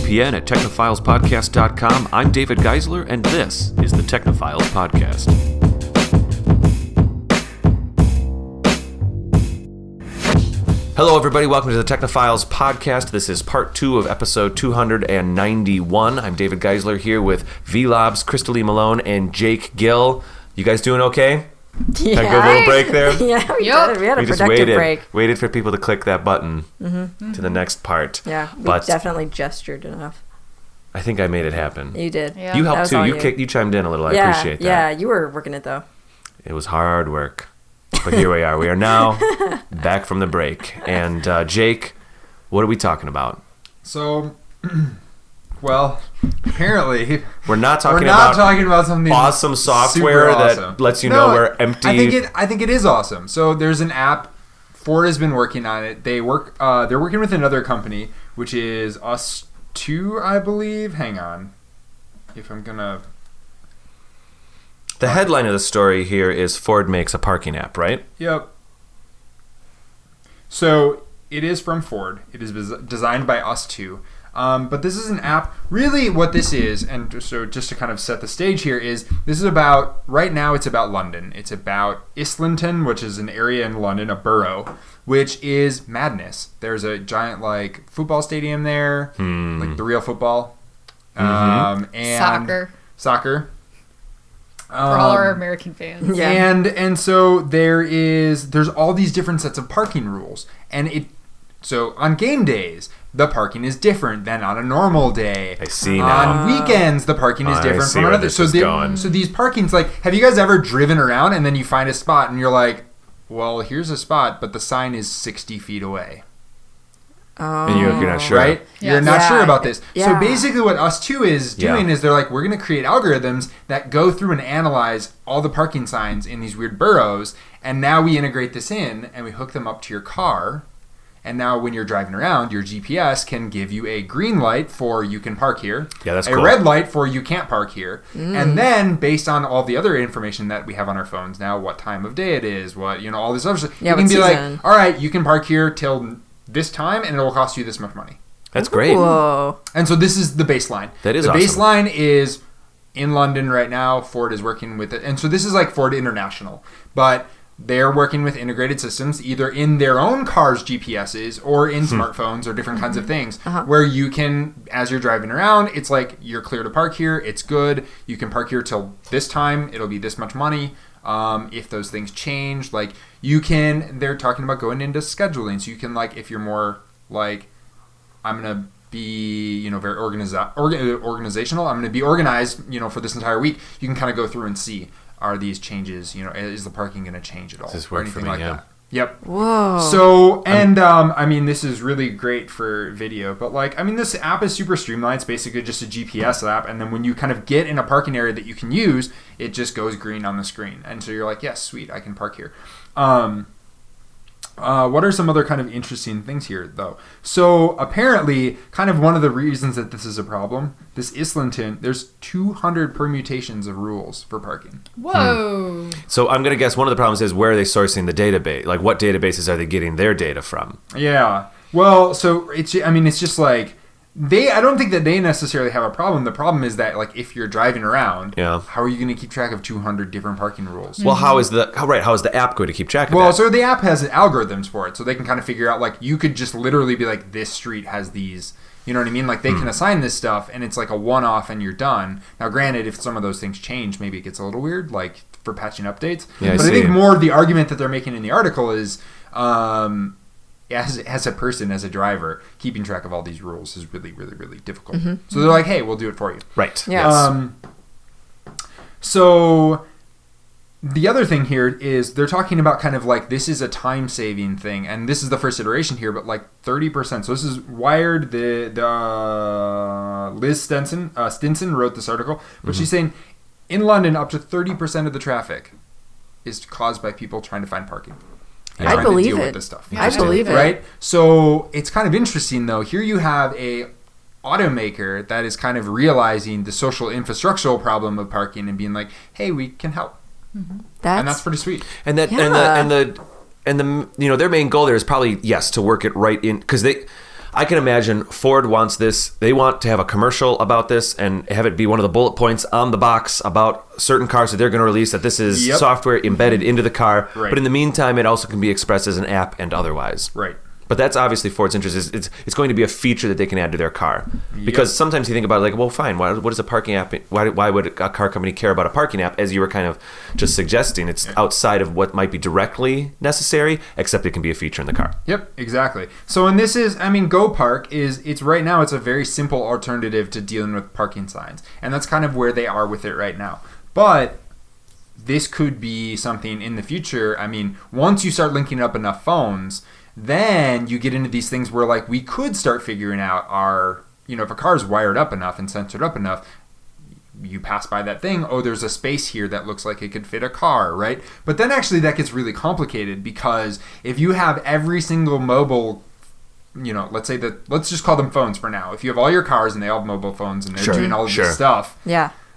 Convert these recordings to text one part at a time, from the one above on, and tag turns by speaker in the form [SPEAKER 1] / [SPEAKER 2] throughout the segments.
[SPEAKER 1] VPN at technophilespodcast.com. I'm David Geisler, and this is the Technophiles Podcast. Hello, everybody. Welcome to the Technophiles Podcast. This is part 2 of episode 291. I'm David Geisler here with Vee Laabs, Krista-Lee Malone, and Jake Gill. You guys doing okay?
[SPEAKER 2] Yeah.
[SPEAKER 1] Had a good little break there?
[SPEAKER 2] Yeah, we did. We had a productive break.
[SPEAKER 1] Waited for people to click that button to the next part.
[SPEAKER 2] Yeah, we definitely gestured enough.
[SPEAKER 1] I think I made it happen.
[SPEAKER 2] You did.
[SPEAKER 3] Yeah.
[SPEAKER 1] You helped too. You chimed in a little. I appreciate that.
[SPEAKER 2] Yeah, you were working it though.
[SPEAKER 1] It was hard work. But here we are. We are now back from the break. And Jake, what are we talking about?
[SPEAKER 4] So, well, apparently
[SPEAKER 1] we're not talking about
[SPEAKER 4] something
[SPEAKER 1] awesome software that lets you know we're empty.
[SPEAKER 4] I think it is awesome. So there's an app. Ford has been working on it. They're working with another company, which is Us2, I believe. Hang on, if I'm gonna.
[SPEAKER 1] The headline of the story here is Ford makes a parking app, right?
[SPEAKER 4] Yep. So it is from Ford. It is designed by Us2. But this is an app. Really what this is, and so just to kind of set the stage here, is this is about, right now it's about London. It's about Islington, which is an area in London, a borough, which is madness. There's a giant football stadium there, like the real football. And Soccer.
[SPEAKER 3] For all our American fans.
[SPEAKER 2] Yeah.
[SPEAKER 4] And so there's all these different sets of parking rules. So on game days, the parking is different than on a normal day.
[SPEAKER 1] I see now.
[SPEAKER 4] On weekends, the parking is different from another. So these parkings, have you guys ever driven around and then you find a spot and you're like, well, here's a spot, but the sign is 60 feet away.
[SPEAKER 1] And you're not sure.
[SPEAKER 4] Right?
[SPEAKER 3] Yes.
[SPEAKER 4] You're not sure about this.
[SPEAKER 2] Yeah.
[SPEAKER 4] So basically what Us2 is doing is they're like, we're going to create algorithms that go through and analyze all the parking signs in these weird boroughs. And now we integrate this in and we hook them up to your car. And now when you're driving around, your GPS can give you a green light for you can park here.
[SPEAKER 1] Yeah, that's
[SPEAKER 4] a
[SPEAKER 1] cool.
[SPEAKER 4] red light for you can't park here. And then based on all the other information that we have on our phones now, what time of day it is, all this other stuff, you can be like, all right, you can park here till this time and it will cost you this much money.
[SPEAKER 1] That's great.
[SPEAKER 2] Whoa.
[SPEAKER 4] And so this is the baseline.
[SPEAKER 1] That is
[SPEAKER 4] the
[SPEAKER 1] awesome.
[SPEAKER 4] baseline is in London right now. Ford is working with it. And so this is like Ford International. But they're working with integrated systems either in their own cars' GPSs or in smartphones or different kinds of things where you can, as you're driving around, it's like you're clear to park here. It's good. You can park here till this time. It'll be this much money. If those things change, they're talking about going into scheduling. So you can, if you're more I'm going to be, very organizational. I'm going to be organized, for this entire week. You can kind of go through and see, are these changes, is the parking going to change at all?
[SPEAKER 1] Does this
[SPEAKER 4] or
[SPEAKER 1] work
[SPEAKER 4] anything
[SPEAKER 1] for me?
[SPEAKER 4] like
[SPEAKER 1] Yeah.
[SPEAKER 4] that. Yep.
[SPEAKER 2] Whoa.
[SPEAKER 4] So, and this is really great for video, but this app is super streamlined. It's basically just a GPS app, and then when you kind of get in a parking area that you can use, it just goes green on the screen, and so you're like, yes, sweet, I can park here. What are some other kind of interesting things here, though? So apparently, kind of one of the reasons that this is a problem, this Islington, there's 200 permutations of rules for parking.
[SPEAKER 3] Whoa.
[SPEAKER 1] So I'm going to guess one of the problems is where are they sourcing the database? What databases are they getting their data from?
[SPEAKER 4] Yeah. Well, so it's just I don't think that they necessarily have a problem. The problem is that if you're driving around, how are you going to keep track of 200 different parking rules?
[SPEAKER 1] Well, how is the app going to keep track of that?
[SPEAKER 4] Well, so the app has algorithms for it, so they can kind of figure out you could just literally be like, this street has these. You know what I mean? They can assign this stuff, and it's like a one-off, and you're done. Now, granted, if some of those things change, maybe it gets a little weird, for patching updates.
[SPEAKER 1] Yeah,
[SPEAKER 4] but I think more the argument that they're making in the article is, as a person, as a driver, keeping track of all these rules is really, really, really difficult. So they're like, hey, we'll do it for you.
[SPEAKER 1] Right.
[SPEAKER 2] Yes.
[SPEAKER 4] So the other thing here is they're talking about kind of this is a time-saving thing, and this is the first iteration here, but 30%. So this is Wired. The Liz Stinson wrote this article, but she's saying in London, up to 30% of the traffic is caused by people trying to find parking.
[SPEAKER 2] I believe
[SPEAKER 4] to deal
[SPEAKER 2] it.
[SPEAKER 4] with this stuff.
[SPEAKER 2] I believe it.
[SPEAKER 4] Right? So it's kind of interesting, though. Here you have a automaker that is kind of realizing the social infrastructural problem of parking and being like, hey, we can help. And that's pretty sweet.
[SPEAKER 1] And the their main goal there is probably to work it right in, because I can imagine Ford wants this. They want to have a commercial about this and have it be one of the bullet points on the box about certain cars that they're going to release, that this is software embedded into the car.
[SPEAKER 4] Right.
[SPEAKER 1] But in the meantime, it also can be expressed as an app and otherwise.
[SPEAKER 4] Right.
[SPEAKER 1] But that's obviously Ford's interest. It's going to be a feature that they can add to their car. Because sometimes you think about it like, well, fine, what is a parking app? Why would a car company care about a parking app? As you were kind of just suggesting, it's outside of what might be directly necessary, except it can be a feature in the car.
[SPEAKER 4] Yep, exactly. So, and this is, GoPark it's right now, it's a very simple alternative to dealing with parking signs. And that's kind of where they are with it right now. But this could be something in the future. Once you start linking up enough phones, then you get into these things where like we could start figuring out if a car is wired up enough and sensored up enough, you pass by that thing, there's a space here that looks like it could fit a car, right? But then actually that gets really complicated, because if you have every single mobile, let's just call them phones for now. If you have all your cars and they all have mobile phones and they're doing all of this stuff,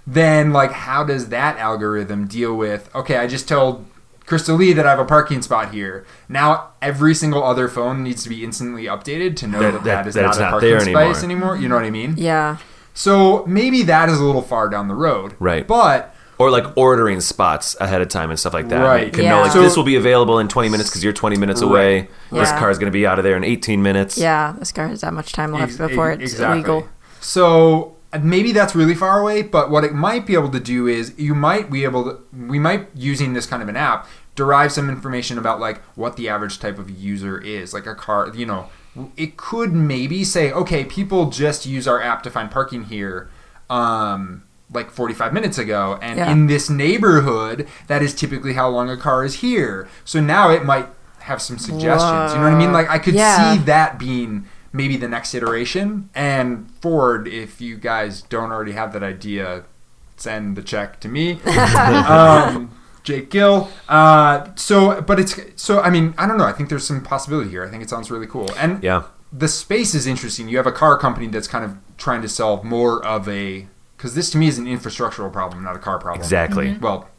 [SPEAKER 4] then like how does that algorithm deal with, okay, I just told Krista-Lee that I have a parking spot here. Now every single other phone needs to be instantly updated to know that is not a parking space anymore. You know what I mean?
[SPEAKER 2] Yeah.
[SPEAKER 4] So maybe that is a little far down the road.
[SPEAKER 1] Right.
[SPEAKER 4] But...
[SPEAKER 1] Or like ordering spots ahead of time and stuff like that.
[SPEAKER 4] Right.
[SPEAKER 1] You can know like this will be available in 20 minutes because you're 20 minutes away.
[SPEAKER 2] Yeah.
[SPEAKER 1] This car is going to be out of there in 18 minutes.
[SPEAKER 2] Yeah, this car has that much time left before it's illegal.
[SPEAKER 4] So... maybe that's really far away, but what it might be able to do is we might using this kind of an app derive some information about like what the average type of user is. Like a car, it could maybe say, okay, people just use our app to find parking here like 45 minutes ago, and in this neighborhood, that is typically how long a car is here. So now it might have some suggestions. Whoa. You know what I mean? Like I could see that being maybe the next iteration. And Ford, if you guys don't already have that idea, send the check to me. Jake Gill. I don't know. I think there's some possibility here. I think it sounds really cool. And the space is interesting. You have a car company that's kind of trying to solve more of because this to me is an infrastructural problem, not a car problem.
[SPEAKER 1] Exactly.
[SPEAKER 2] Mm-hmm.
[SPEAKER 4] Well,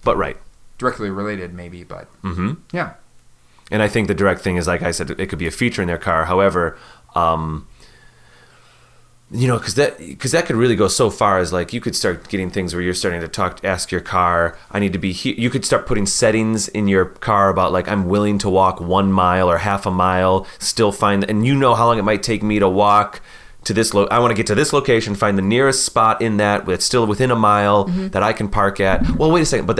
[SPEAKER 1] but right.
[SPEAKER 4] Directly related maybe, but yeah.
[SPEAKER 1] And I think the direct thing is, like I said, it could be a feature in their car. However, because that could really go so far as like you could start getting things where you're starting to ask your car, I need to be here. You could start putting settings in your car about like, I'm willing to walk 1 mile or half a mile, still find, and how long it might take me to walk to this I want to get to this location, find the nearest spot in that that's still within a mile that I can park at. Well, wait a second, but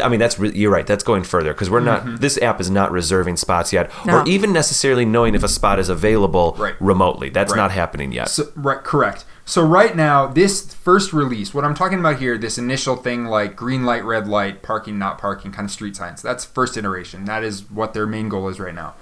[SPEAKER 1] you're right. That's going further because we're not. This app is not reserving spots yet, or even necessarily knowing if a spot is available remotely. That's not happening yet.
[SPEAKER 4] So, correct. So right now, this first release, what I'm talking about here, this initial thing like green light, red light, parking, not parking, kind of street signs. That's first iteration. That is what their main goal is right now.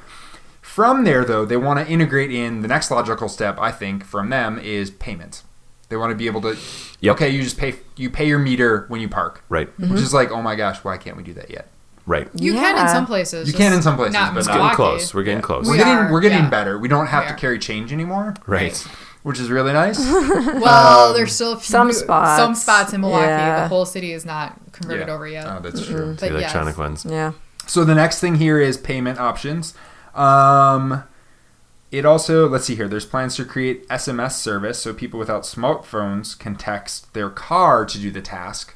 [SPEAKER 4] From there, though, they want to integrate in the next logical step, I think, from them is payment. They want to be able to, okay, you pay your meter when you park.
[SPEAKER 1] Right.
[SPEAKER 4] Which is like, oh my gosh, why can't we do that yet?
[SPEAKER 1] Right.
[SPEAKER 3] You can in some places.
[SPEAKER 4] You can in some places,
[SPEAKER 3] not
[SPEAKER 4] but
[SPEAKER 1] it's getting close. We're getting close.
[SPEAKER 4] We're getting better. We don't have to carry change anymore.
[SPEAKER 1] Right.
[SPEAKER 4] Which is really nice.
[SPEAKER 3] Well, there's still
[SPEAKER 2] some spots
[SPEAKER 3] in Milwaukee. The whole city is not converted over yet.
[SPEAKER 4] Oh, that's true.
[SPEAKER 3] But
[SPEAKER 1] the electronic ones.
[SPEAKER 2] Yeah.
[SPEAKER 4] So the next thing here is payment options. It also, let's see here, there's plans to create SMS service so people without smartphones can text their car to do the task.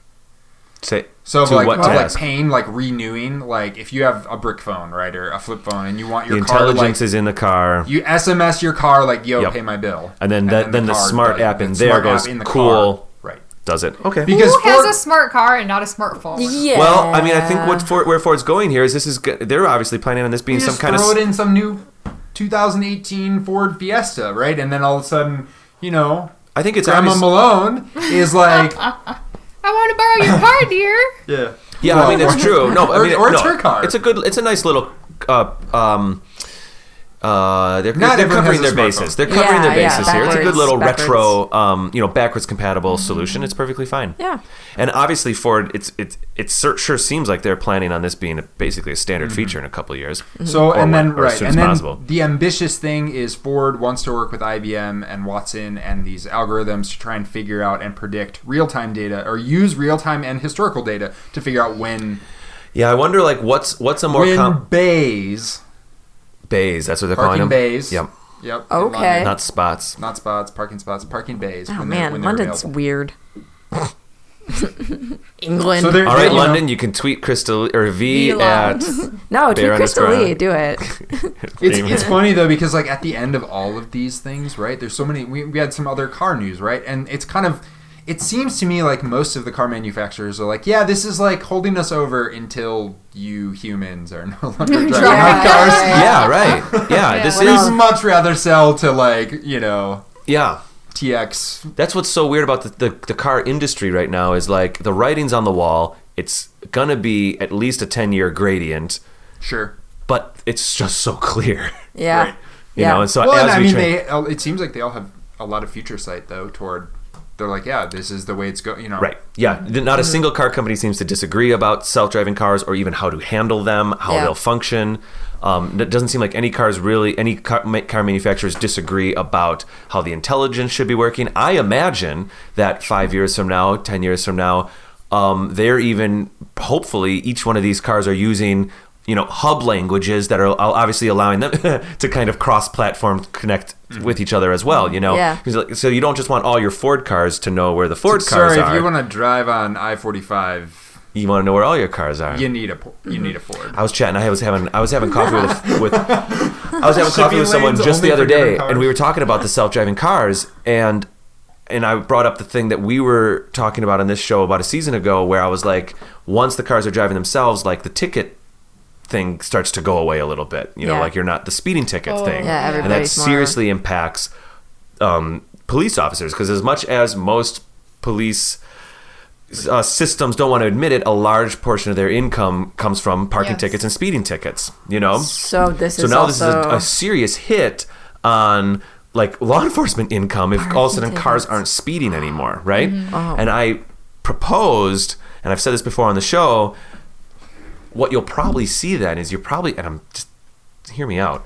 [SPEAKER 4] So like paying, like renewing, like if you have a brick phone, right, or a flip phone, and you want your car,
[SPEAKER 1] intelligence is in the car.
[SPEAKER 4] You SMS your car like, pay my bill,
[SPEAKER 1] and then the smart app in there goes cool.
[SPEAKER 4] Right.
[SPEAKER 1] Does it? Okay.
[SPEAKER 4] Because
[SPEAKER 3] who has a smart car and not a smartphone?
[SPEAKER 2] Yeah.
[SPEAKER 1] Well, I mean, I think where Ford's going here is they're obviously planning on this being some kind of
[SPEAKER 4] throw it in some new 2018 Ford Fiesta, right, and then all of a sudden,
[SPEAKER 1] I think it's
[SPEAKER 4] Grandma Malone is like.
[SPEAKER 3] I want to borrow your car, dear.
[SPEAKER 4] Yeah.
[SPEAKER 1] Yeah, well, I mean, it's true. No,
[SPEAKER 4] it's her car.
[SPEAKER 1] It's a nice little. They're covering their bases. They're covering their bases here. It's a good little retro, backwards compatible solution. It's perfectly fine.
[SPEAKER 2] Yeah.
[SPEAKER 1] And obviously Ford, it sure seems like they're planning on this being basically a standard feature in a couple of years.
[SPEAKER 4] So the ambitious thing is Ford wants to work with IBM and Watson and these algorithms to try and figure out and predict real-time data, or use real-time and historical data to figure out when.
[SPEAKER 1] Yeah, I wonder what's a more
[SPEAKER 4] bays.
[SPEAKER 1] Bays, that's what they're
[SPEAKER 4] calling
[SPEAKER 1] them.
[SPEAKER 4] Bays.
[SPEAKER 1] Yep.
[SPEAKER 4] Yep.
[SPEAKER 2] Okay.
[SPEAKER 1] Not spots.
[SPEAKER 4] Not spots, parking spots, parking bays.
[SPEAKER 2] Oh,
[SPEAKER 4] when
[SPEAKER 2] man.
[SPEAKER 4] they're
[SPEAKER 2] London's
[SPEAKER 4] available.
[SPEAKER 2] weird. England.
[SPEAKER 4] So
[SPEAKER 1] All right, London, you can tweet Krista or
[SPEAKER 3] Vee
[SPEAKER 1] V at
[SPEAKER 2] no, tweet
[SPEAKER 1] Bear
[SPEAKER 2] Krista-Lee. Do it.
[SPEAKER 4] It's funny though, because like at the end of all of these things, right, there's so many, we had some other car news, right, and it's kind of, it seems to me like most of the car manufacturers are like, yeah, this is like holding us over until you humans are no longer driving our cars.
[SPEAKER 1] Yeah, right. Yeah, this
[SPEAKER 4] We'd
[SPEAKER 1] is
[SPEAKER 4] much rather sell to like,
[SPEAKER 1] yeah.
[SPEAKER 4] TX.
[SPEAKER 1] That's what's so weird about the car industry right now is like the writing's on the wall. It's gonna be at least a 10-year gradient.
[SPEAKER 4] Sure.
[SPEAKER 1] But it's just so clear.
[SPEAKER 2] Yeah.
[SPEAKER 4] Right.
[SPEAKER 1] You know, and so
[SPEAKER 4] Well,
[SPEAKER 1] as
[SPEAKER 4] and
[SPEAKER 1] we
[SPEAKER 4] it seems like they all have a lot of future sight though toward, they're like, yeah, this is the way it's going,
[SPEAKER 1] Right. Yeah. Not a single car company seems to disagree about self-driving cars or even how to handle them, how they'll function. It doesn't seem like any car manufacturers disagree about how the intelligence should be working. I imagine that 5 years from now, 10 years from now, they're even, hopefully, each one of these cars are using, hub languages that are obviously allowing them to kind of cross-platform connect with each other as well,
[SPEAKER 2] Yeah.
[SPEAKER 1] So you don't just want all your Ford cars to know where the Ford cars are.
[SPEAKER 4] Sorry, if you want to drive on I-45...
[SPEAKER 1] You want to know where all your cars are.
[SPEAKER 4] You need a Ford.
[SPEAKER 1] I was chatting. I was having coffee with someone just the other day, and we were talking about the self-driving cars, and I brought up the thing that we were talking about on this show about a season ago, where I was like, once the cars are driving themselves, like the ticket thing starts to go away a little bit. Like you're not the speeding ticket thing,
[SPEAKER 2] Yeah,
[SPEAKER 1] and that seriously impacts police officers, because as much as most police systems don't want to admit it, a large portion of their income comes from parking tickets and speeding tickets,
[SPEAKER 2] So this is
[SPEAKER 1] this is a serious hit on like law enforcement income if all of a sudden cars aren't speeding anymore, right? And I proposed, and I've said this before on the show, what you'll probably see then is and I'm just, hear me out,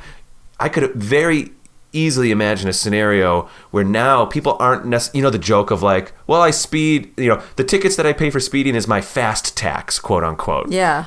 [SPEAKER 1] I could very easily imagine a scenario where now people aren't the joke of like, well, I speed, the tickets that I pay for speeding is my fast tax, quote unquote.
[SPEAKER 2] Yeah.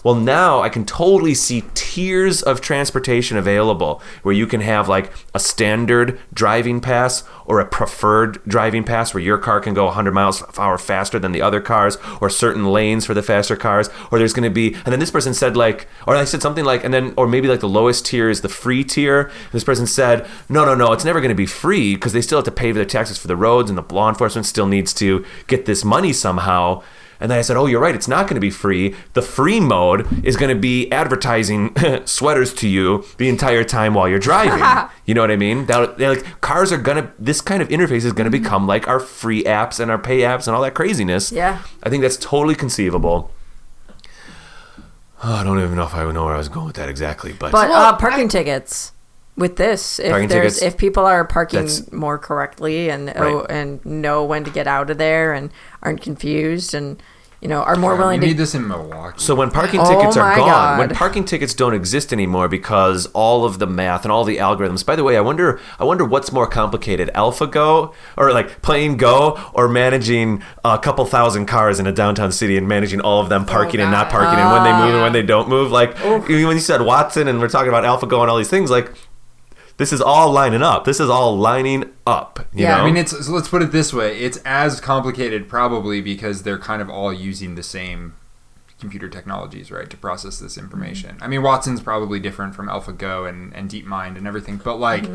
[SPEAKER 1] Well, now I can totally see tiers of transportation available where you can have like a standard driving pass or a preferred driving pass where your car can go 100 miles per hour faster than the other cars, or certain lanes for the faster cars, or there's going to be, and then this person said like, or I said something like, and then, or maybe like the lowest tier is the free tier. And this person said, no, it's never going to be free because they still have to pay for their taxes for the roads, and the law enforcement still needs to get this money somehow. And then I said, oh, you're right, it's not going to be free. The free mode is going to be advertising sweaters to you the entire time while you're driving. You know what I mean? Cars are going to, this kind of interface is going to become like our free apps and our pay apps and all that craziness.
[SPEAKER 2] Yeah.
[SPEAKER 1] I think that's totally conceivable. I don't even know if I would know where I was going with that exactly. But
[SPEAKER 2] parking tickets. With this, if people are parking more correctly and and know when to get out of there and aren't confused and are more willing to.
[SPEAKER 4] We need this in Milwaukee.
[SPEAKER 1] So when parking tickets are gone,
[SPEAKER 2] God.
[SPEAKER 1] when parking tickets don't exist anymore because all of the math and all the algorithms. By the way, I wonder what's more complicated: AlphaGo, or like playing Go, or managing a couple thousand cars in a downtown city and managing all of them parking and not parking and when they move and when they don't move. Like when you said Watson and we're talking about AlphaGo and all these things, like. This is all lining up. You know?
[SPEAKER 4] I mean, so let's put it this way. It's as complicated probably because they're kind of all using the same computer technologies, right, to process this information. I mean, Watson's probably different from AlphaGo and DeepMind and everything, but like,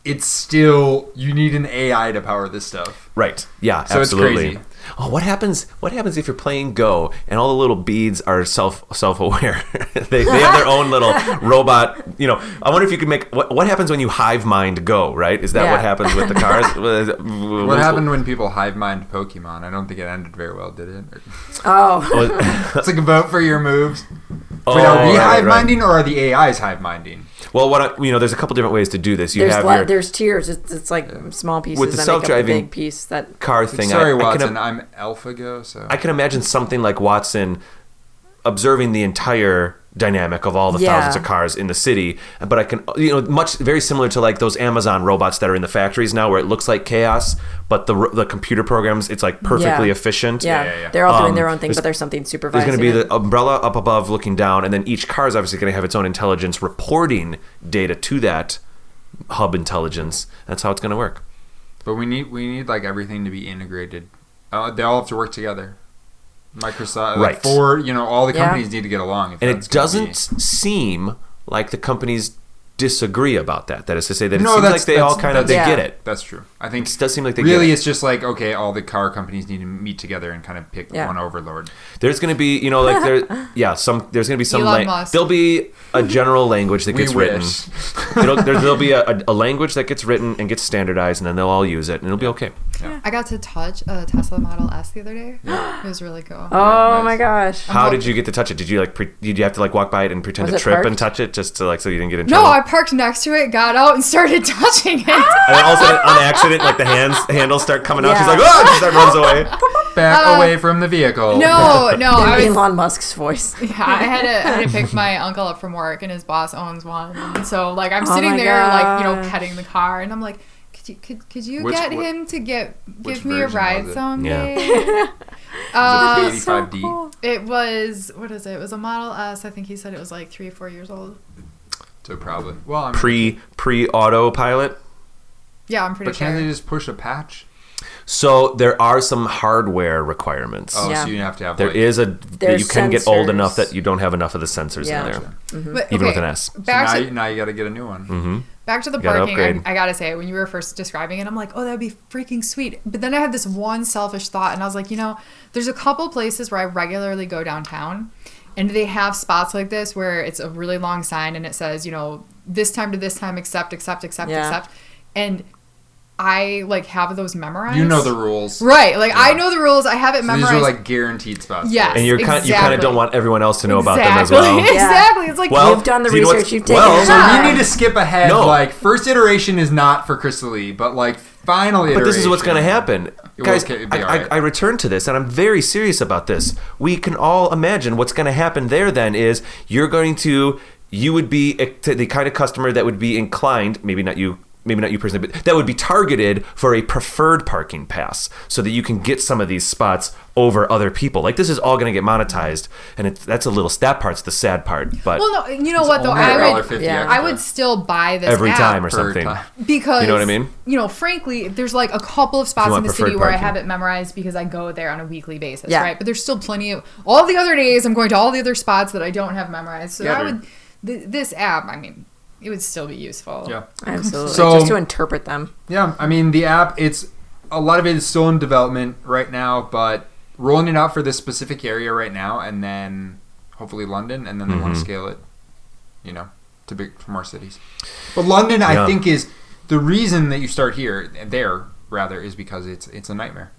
[SPEAKER 4] it's still, you need an AI to power this stuff.
[SPEAKER 1] Right. Yeah,
[SPEAKER 4] so
[SPEAKER 1] absolutely.
[SPEAKER 4] It's crazy.
[SPEAKER 1] Oh, what happens if you're playing Go and all the little beads are self-aware? they have their own little robot. I wonder if you could make what happens when you hive mind Go, right? Is that what happens with the cars?
[SPEAKER 4] What happened when people hive mind Pokemon? I don't think it ended very well, did it?
[SPEAKER 2] Oh.
[SPEAKER 4] It's like a vote for your moves.
[SPEAKER 1] Oh,
[SPEAKER 4] wait, are we hive minding or are the AIs hive minding?
[SPEAKER 1] Well, there's a couple different ways to do this.
[SPEAKER 2] There's tiers. It's like small pieces
[SPEAKER 1] with the
[SPEAKER 2] that
[SPEAKER 1] self-driving
[SPEAKER 2] make a big piece that
[SPEAKER 1] car thing.
[SPEAKER 4] Sorry, Watson, I'm AlphaGo, so
[SPEAKER 1] I can imagine something like Watson observing the entire dynamic of all the thousands of cars in the city, but I can very similar to like those Amazon robots that are in the factories now, where it looks like chaos, but the computer programs, it's like perfectly efficient.
[SPEAKER 2] Yeah. They're all doing their own thing, but there's something supervising.
[SPEAKER 1] There's going to be the umbrella up above looking down, and then each car is obviously going to have its own intelligence reporting data to that hub intelligence. That's how it's going to work.
[SPEAKER 4] But we need like everything to be integrated. They all have to work together. Microsoft,
[SPEAKER 1] right?
[SPEAKER 4] Ford, all the companies need to get along.
[SPEAKER 1] And it doesn't seem like the companies disagree about that. That is to say that it seems like they all kind of get it.
[SPEAKER 4] That's true. I think
[SPEAKER 1] it does seem like they
[SPEAKER 4] really
[SPEAKER 1] get it.
[SPEAKER 4] it's just like, okay, all the car companies need to meet together and kind of pick one overlord.
[SPEAKER 1] There's going to be, there's going to be some there'll be a general language that gets written. There'll be a language that gets written and gets standardized, and then they'll all use it, and it'll be okay.
[SPEAKER 3] Yeah. I got to touch a Tesla Model S the other day. Yeah. It was really cool.
[SPEAKER 2] Oh my gosh!
[SPEAKER 1] How did you get to touch it? Did you did you have to walk by it and pretend to trip parked? And touch it just to so you didn't get in trouble?
[SPEAKER 3] No, I parked next to it, got out, and started touching it.
[SPEAKER 1] And then all of a sudden, on accident, the handles start coming out. She's like, oh! She runs away.
[SPEAKER 4] Back away from the vehicle.
[SPEAKER 3] No.
[SPEAKER 2] Elon Musk's voice.
[SPEAKER 3] Yeah, I had to pick my uncle up from work, and his boss owns one. And so I'm sitting there petting the car, and I'm like, could you get him to give me a ride someday?
[SPEAKER 1] Yeah.
[SPEAKER 4] Was it the 85D?
[SPEAKER 2] Cool.
[SPEAKER 3] It was, what is it? It was a Model S. I think he said it was 3 or 4 years old.
[SPEAKER 4] So probably. Well, I mean,
[SPEAKER 1] pre-autopilot?
[SPEAKER 3] Yeah, I'm pretty sure.
[SPEAKER 4] But can't they just push a patch?
[SPEAKER 1] So there are some hardware requirements.
[SPEAKER 4] Oh, so you have to have.
[SPEAKER 1] There is that you can get old enough that you don't have enough of the sensors in there,
[SPEAKER 3] But,
[SPEAKER 1] even with an S.
[SPEAKER 4] Now you got to get a new one.
[SPEAKER 1] Mm-hmm.
[SPEAKER 3] Back to the parking. I gotta say, when you were first describing it, I'm like, oh, that'd be freaking sweet. But then I had this one selfish thought, and I was like, there's a couple places where I regularly go downtown, and they have spots like this where it's a really long sign, and it says, this time to this time, accept, and I have those memorized.
[SPEAKER 4] You know the rules,
[SPEAKER 3] right? I know the rules. I have it memorized.
[SPEAKER 4] These are guaranteed spots.
[SPEAKER 3] Yes,
[SPEAKER 1] and you kind of don't want everyone else to know about them as well.
[SPEAKER 3] Exactly. It's
[SPEAKER 2] you've done the research. You've taken it.
[SPEAKER 4] So you need to skip ahead. No. First iteration is not for Krista-Lee, but final iteration.
[SPEAKER 1] But this is what's going to happen, guys. I return to this, and I'm very serious about this. We can all imagine what's going to happen there. Then is you would be the kind of customer that would be inclined, maybe not you personally, but that would be targeted for a preferred parking pass so that you can get some of these spots over other people. This is all going to get monetized, and that part's the sad part. But
[SPEAKER 3] well, no, you know what though, I would still buy this
[SPEAKER 1] every
[SPEAKER 3] app
[SPEAKER 1] time or something
[SPEAKER 3] because
[SPEAKER 1] you know what I mean.
[SPEAKER 3] Frankly, there's a couple of spots in the city where I have it memorized because I go there on a weekly basis, right? But there's still plenty of all the other days I'm going to all the other spots that I don't have memorized. So this app, it would still be useful.
[SPEAKER 2] Yeah, absolutely.
[SPEAKER 4] So,
[SPEAKER 2] just to interpret them.
[SPEAKER 4] Yeah, the app, a lot of it is still in development right now, but rolling it out for this specific area right now, and then hopefully London, and then they want to scale it, to more cities. But London, I think, is the reason that you start is because it's a nightmare.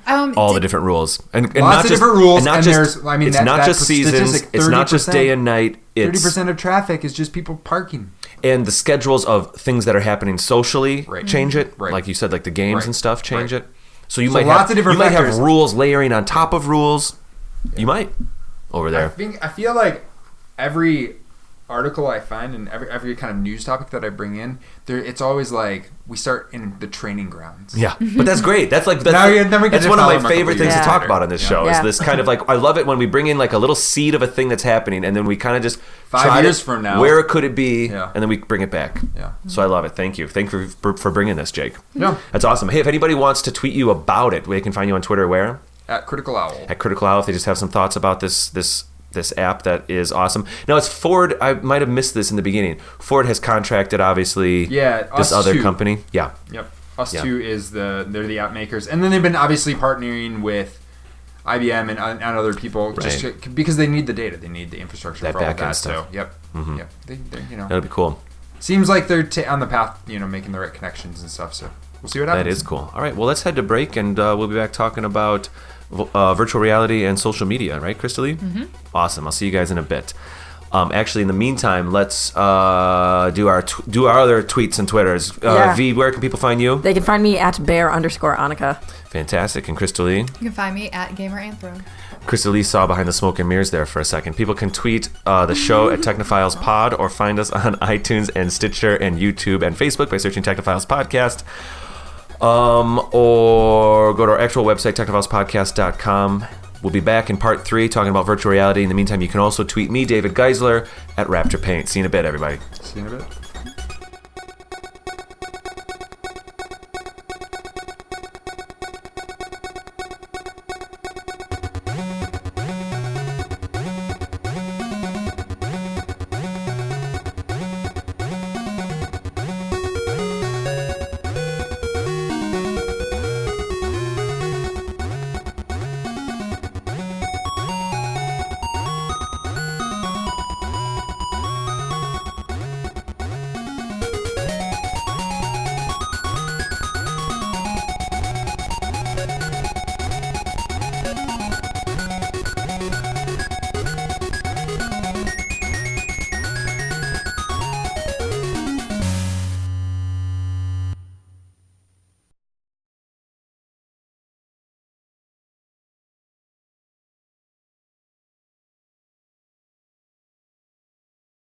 [SPEAKER 1] All the different rules, and
[SPEAKER 4] lots
[SPEAKER 1] not
[SPEAKER 4] of
[SPEAKER 1] just,
[SPEAKER 4] different rules.
[SPEAKER 1] And not
[SPEAKER 4] and
[SPEAKER 1] just,
[SPEAKER 4] it's
[SPEAKER 1] not just seasons. It's not just day and night.
[SPEAKER 4] 30% of traffic is just people parking.
[SPEAKER 1] And the schedules of things that are happening socially change it.
[SPEAKER 4] Right.
[SPEAKER 1] Like you said, the games and stuff change it. So you
[SPEAKER 4] might
[SPEAKER 1] have rules layering on top of rules. Yeah. You might over there.
[SPEAKER 4] I feel like every article I find and every kind of news topic that I bring in, it's always we start in the training grounds.
[SPEAKER 1] Yeah, but that's great. That's one of my favorite things to talk about on this show. Is this kind of I love it when we bring in a little seed of a thing that's happening, and then we kind of just
[SPEAKER 4] 5 years from now,
[SPEAKER 1] where could it be, and then we bring it back.
[SPEAKER 4] Yeah.
[SPEAKER 1] So I love it. Thank you for bringing this, Jake.
[SPEAKER 4] Yeah,
[SPEAKER 1] that's awesome. Hey, if anybody wants to tweet you about it, they can find you on Twitter. Where?
[SPEAKER 4] At Critical Owl.
[SPEAKER 1] At Critical Owl. If they just have some thoughts about this app that is awesome. Now it's Ford. I might have missed this in the beginning. Ford has contracted, obviously, this other company. Yeah.
[SPEAKER 4] Yep. Us2 is they're the app makers, and then they've been obviously partnering with IBM and other people just because they need the data, they need the infrastructure for all of that.
[SPEAKER 1] Stuff.
[SPEAKER 4] So yep.
[SPEAKER 1] That'll be cool.
[SPEAKER 4] Seems like they're on the path, making the right connections and stuff. So we'll see what happens.
[SPEAKER 1] That is cool. All right. Well, let's head to break, and we'll be back talking about virtual reality and social media, right, Krista-Lee?
[SPEAKER 3] Mm-hmm.
[SPEAKER 1] Awesome. I'll see you guys in a bit. Actually, in the meantime, let's do our other tweets and Twitters. Vee, where can people find you?
[SPEAKER 2] They can find me at bear_Annika.
[SPEAKER 1] Fantastic. And Krista-Lee?
[SPEAKER 3] You can find me at GamerAnthro.
[SPEAKER 1] Krista-Lee saw behind the smoke and mirrors there for a second. People can tweet the show at Technophiles Pod or find us on iTunes and Stitcher and YouTube and Facebook by searching Technophiles Podcast. Or go to our actual website, technophilespodcast.com. We'll be back in part 3 talking about virtual reality. In the meantime, you can also tweet me, David Geisler, at Raptor Paint. See you in a bit, everybody.
[SPEAKER 4] See you in a bit.